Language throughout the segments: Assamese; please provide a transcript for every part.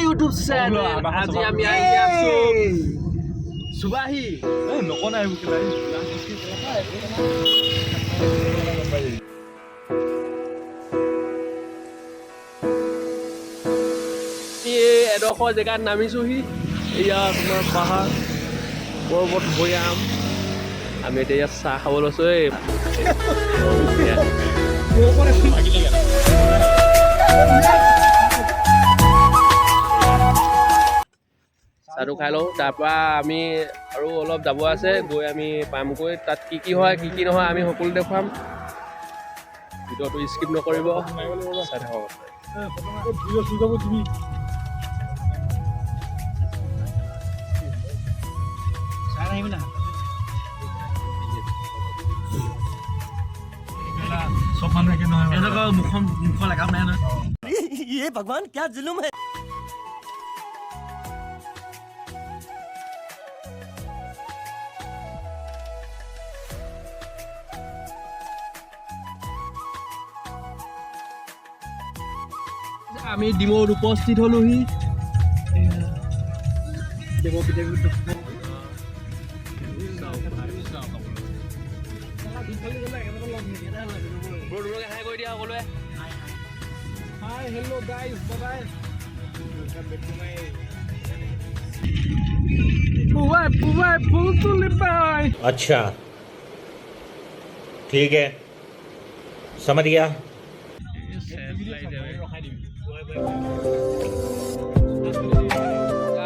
YouTube channel. আজি আমি আহি আছো সুবাহি। নকনা এইবোৰ কিবা এডোখৰ জেগাত নামিছোহি। এয়া তোমাৰ পাহাৰ পৰ্বত ভৈয়াম। আমি এতিয়া ইয়াত চাহ খাব লৈছো। চাহটো খাই লওঁ, তাৰপৰা আমি আৰু অলপ যাব আছে, গৈ আমি পামগৈ। তাত কি কি হয় কি কি নহয় আমি সকলো দেখুৱাম। ভিডিঅ'টো স্কিপ নকৰিব, চাই থাকক। सब মানুহ একে নহয় মুখ লগাম নাই নহয়। ये भगवान क्या जुल्म है। আমি ডিমৌত উপস্থিত হলোহি। अच्छा ठीक है समझ गया।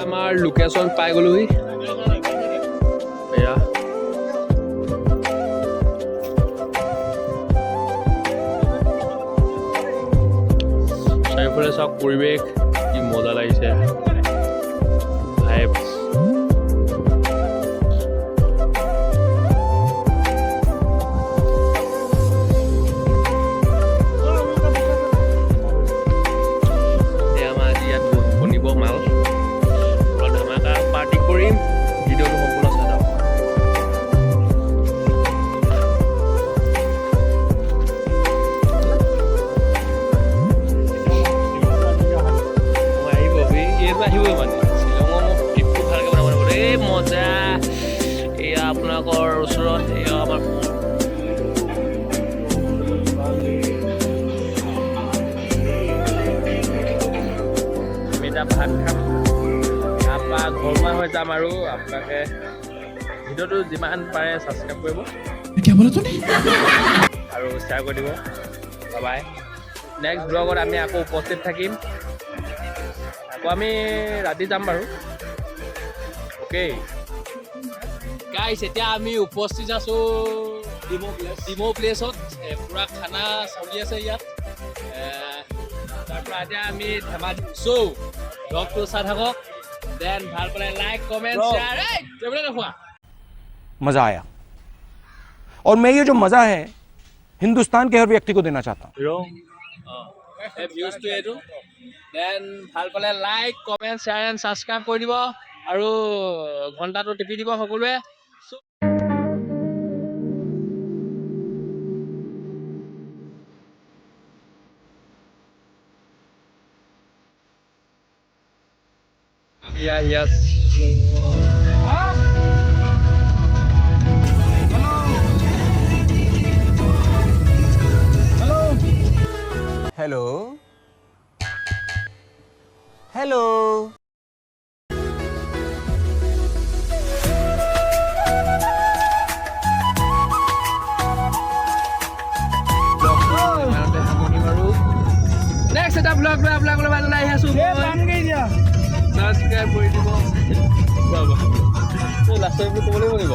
আমাৰ লোকেশ্যন পাই গলোহি। এয়া চাৰিওফালে চাওক, পৰিৱেশ কি মজা লাগিছে। ভাইবছ আহিবই মানে শ্বিলঙৰ মোক ট্ৰিপটো ভালকৈ বনাব লাগিব। এই মজা। এয়া আপোনালোকৰ ওচৰত এয়া আমাৰ আমি এটা ভাত খাম, তাৰপৰা ঘৰুৱা হৈ যাম। আৰু আপোনালোকে ভিডিঅ'টো যিমান পাৰে ছাবস্ক্ৰাইব কৰিব আৰু শ্বেয়াৰ কৰি দিব। বাই। নেক্সট ব্লগত আমি আকৌ উপস্থিত থাকিম। আমি ৰাতি যাম বাৰু। অ'কে গাইছ, এতিয়া আমি উপস্থিত আছো ডিমৌ প্লেচত। পুৰা খানা চলি আছে ইয়াত। তাৰপৰা এতিয়া আমি ধেমাজি চ' ব্লগটো চাই থাকক। দেন ভাল পালে লাইক কমেণ্ট শ্বেয়াৰ দেখুৱা। मज़ा आया और मैं ये जो मज़ा है हिंदुस्तान के हर व्यक्ति को देना चाहता हूँ। ভিউজটো এইটো। দেন ভাল পালে like comment share and subscribe কৰি দিব আৰু ঘণ্টাটো টিপি দিব সকলোৱে। Yes. हेलो हेलो নেক্সট এটা ব্লগ লৈ আপোনালোকৰ মাজলৈ আহি আছো। ছাবস্ক্ৰাইব কৰি দিব। লাষ্টৰ ক'বলৈ লাগিব।